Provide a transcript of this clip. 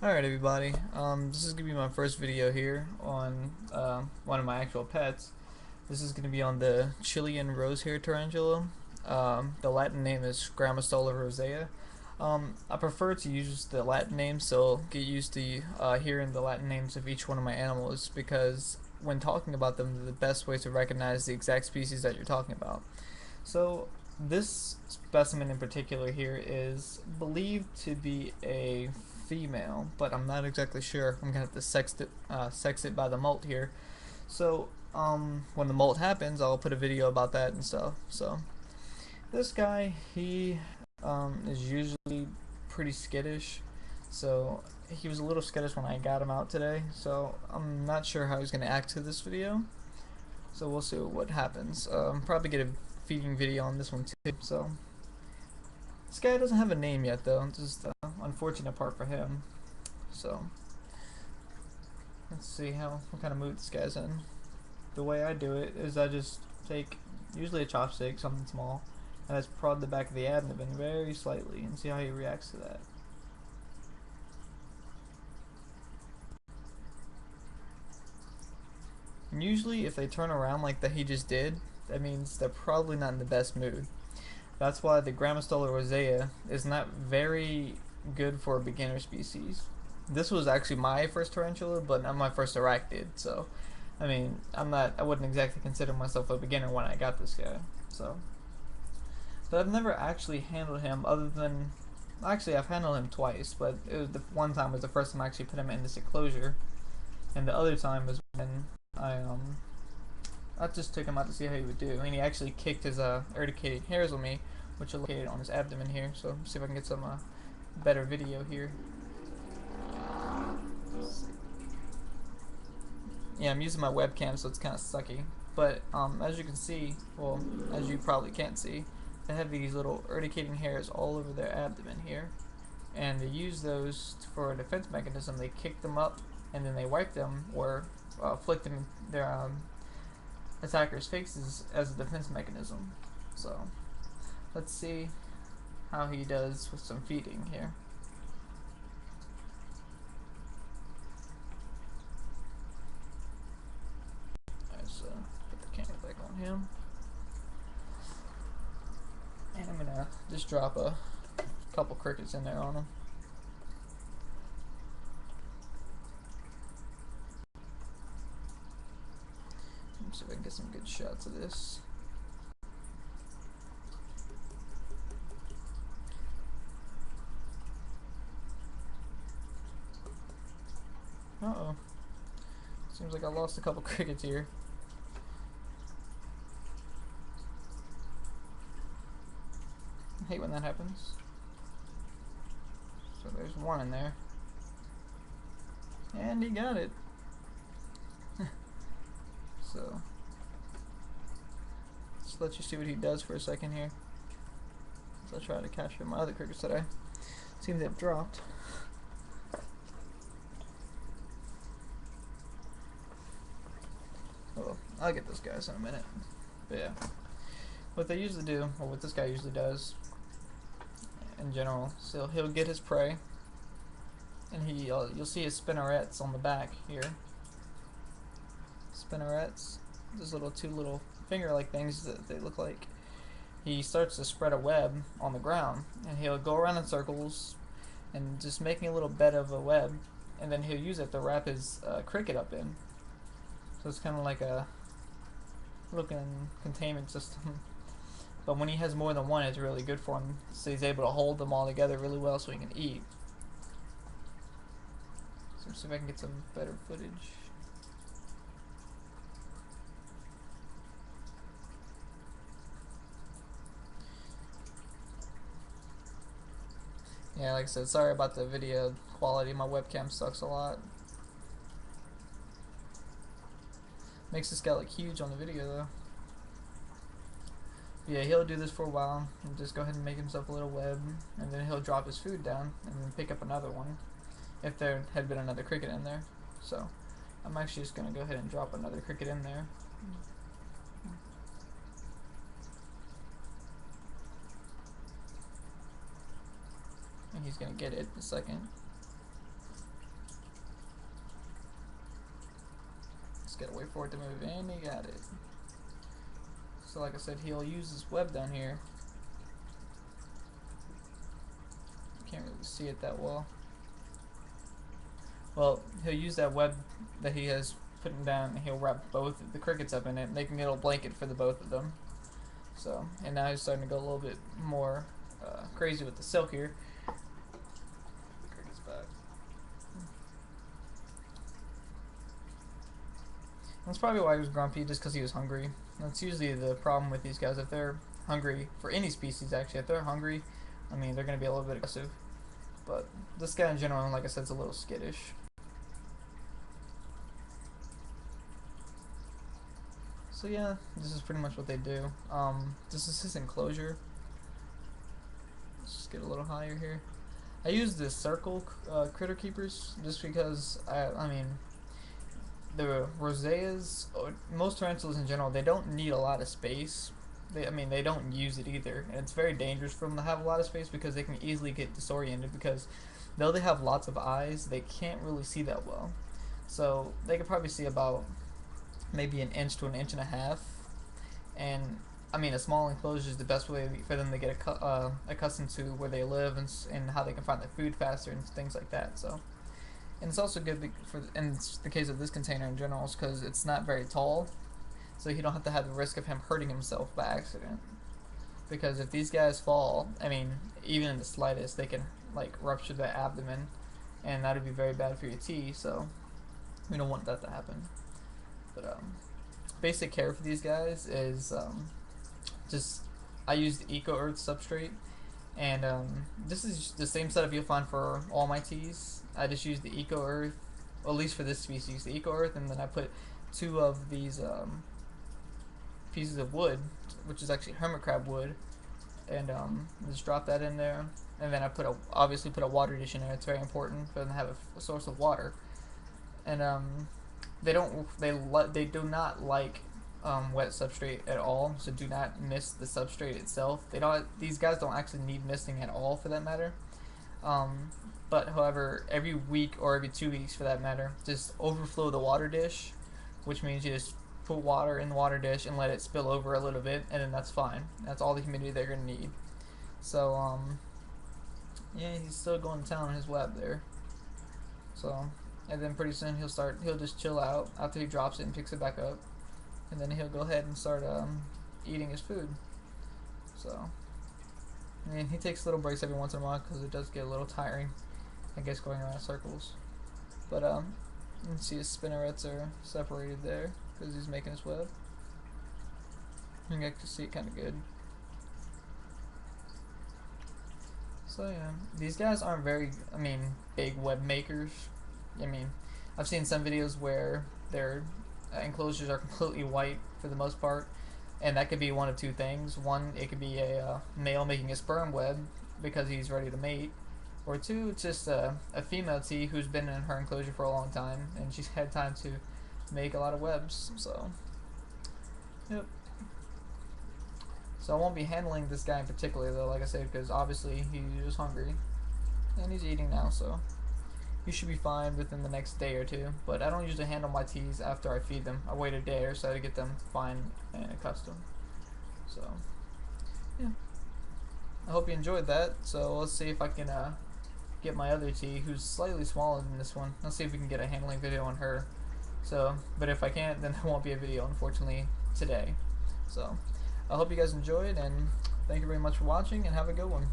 Alright everybody, this is going to be my first video here on one of my actual pets. This is going to be on the Chilean rose-hair tarantula. The Latin name is Grammostola rosea. I prefer to use the Latin name, so get used to hearing the Latin names of each one of my animals, because when talking about them, they're the best way to recognize the exact species that you're talking about. So this specimen in particular here is believed to be a female, but I'm not exactly sure. I'm gonna have to sex it by the molt here. So when the molt happens, I'll put a video about that and stuff. So this guy, he is usually pretty skittish. So he was a little skittish when I got him out today. So I'm not sure how he's gonna act to this video. So we'll see what happens. Probably get a feeding video on this one too. So this guy doesn't have a name yet though. Just the unfortunate part for him. So let's see what kind of mood this guy's in. The way I do it is I just take usually a chopstick, something small, and I just prod the back of the abdomen very slightly and see how he reacts to that. And usually if they turn around like that he just did, that means they're probably not in the best mood. That's why the Grammostola rosea is not very good for a beginner species. This was actually my first tarantula, but not my first arachnid, so I mean, I wouldn't exactly consider myself a beginner when I got this guy. So, but I've never actually handled him other than, actually I've handled him twice, but it was the one time was the first time I actually put him in this enclosure, and the other time was when I just took him out to see how he would do, and he actually kicked his urticating hairs on me, which are located on his abdomen here. So see if I can get some better video here. Yeah, I'm using my webcam, so it's kind of sucky. But as you can see, well, as you probably can't see, they have these little urticating hairs all over their abdomen here, and they use those for a defense mechanism. They kick them up, and then they wipe them or flick them in their attackers' faces as a defense mechanism. So let's see how he does with some feeding here. Alright, so put the camera back on him. And I'm gonna just drop a couple crickets in there on him. Let's see if I can get some good shots of this. Uh-oh. Seems like I lost a couple crickets here. I hate when that happens. So there's one in there. And he got it. So just let you see what he does for a second here. So I'll try to capture my other crickets that I seem to have dropped. Oh, I'll get those guys in a minute. But yeah, what they usually do, or what this guy usually does in general, so he'll get his prey, and you'll see his spinnerets on the back here. Spinnerets, those two little finger-like things that they look like. He starts to spread a web on the ground, and he'll go around in circles and just making a little bed of a web, and then he'll use it to wrap his cricket up in. So it's kind of like a little containment system. But when he has more than one, it's really good for him, so he's able to hold them all together really well so he can eat. So let's see if I can get some better footage. Yeah, like I said, sorry about the video quality. My webcam sucks a lot. Makes this guy look huge on the video though. Yeah, he'll do this for a while and just go ahead and make himself a little web, and then he'll drop his food down and then pick up another one if there had been another cricket in there. So I'm actually just going to go ahead and drop another cricket in there. And he's going to get it in a second. Just gotta wait for it to move, and he got it. So like I said, he'll use his web down here. Can't really see it that well. Well, he'll use that web that he has put down, and he'll wrap both of the crickets up in it, making a little blanket for the both of them. So, and now he's starting to go a little bit more crazy with the silk here. Cricket's back. That's probably why he was grumpy, just because he was hungry. That's usually the problem with these guys. If they're hungry, for any species actually, if they're hungry, I mean, they're going to be a little bit aggressive. But this guy in general, like I said, is a little skittish. So yeah, this is pretty much what they do. This is his enclosure. Let's just get a little higher here. I use the circle critter keepers just because I mean, the roseas, most tarantulas in general, they don't need a lot of space. I mean, they don't use it either, and it's very dangerous for them to have a lot of space because they can easily get disoriented because though they have lots of eyes, they can't really see that well. So they could probably see about maybe an inch to an inch and a half, and I mean, a small enclosure is the best way for them to get accustomed to where they live and how they can find their food faster and things like that. So, and it's also good in the case of this container in general, because it's not very tall, so you don't have to have the risk of him hurting himself by accident. Because if these guys fall, I mean, even in the slightest, they can like rupture the abdomen, and that would be very bad for your tea. So we don't want that to happen. But basic care for these guys is just I use the Eco Earth substrate, and this is the same setup you'll find for all my teas. I just use the Eco Earth, well, at least for this species, the Eco Earth, and then I put 2 of these pieces of wood, which is actually hermit crab wood, and just drop that in there, and then I obviously put a water dish in there. It's very important for them to have a source of water, and they do not like wet substrate at all, so do not mist the substrate itself. These guys don't actually need misting at all, for that matter. But however, every week or every 2 weeks for that matter, just overflow the water dish, which means you just put water in the water dish and let it spill over a little bit, and then that's fine. That's all the humidity they're gonna need. So yeah, he's still going to town on his web there. So, and then pretty soon he'll just chill out after he drops it and picks it back up, and then he'll go ahead and start eating his food. So, I mean, he takes little breaks every once in a while because it does get a little tiring, I guess, going around in circles. But you can see his spinnerets are separated there because he's making his web. You can actually see it kind of good. So yeah, these guys aren't very, I mean, big web makers. I mean, I've seen some videos where their enclosures are completely white for the most part, and that could be one of 2 things. One, it could be a male making a sperm web because he's ready to mate, or 2, it's just a female tea who's been in her enclosure for a long time and she's had time to make a lot of webs. So, yep. So I won't be handling this guy in particular though, like I said, because obviously he was hungry and he's eating now, so he should be fine within the next day or 2. But I don't usually handle my teas after I feed them. I wait a day or so to get them fine and accustomed. So yeah, I hope you enjoyed that. So let's see if I can get my other tea, who's slightly smaller than this one. Let's see if we can get a handling video on her. So, but if I can't, then there won't be a video, unfortunately, today. So I hope you guys enjoyed, and thank you very much for watching, and have a good one.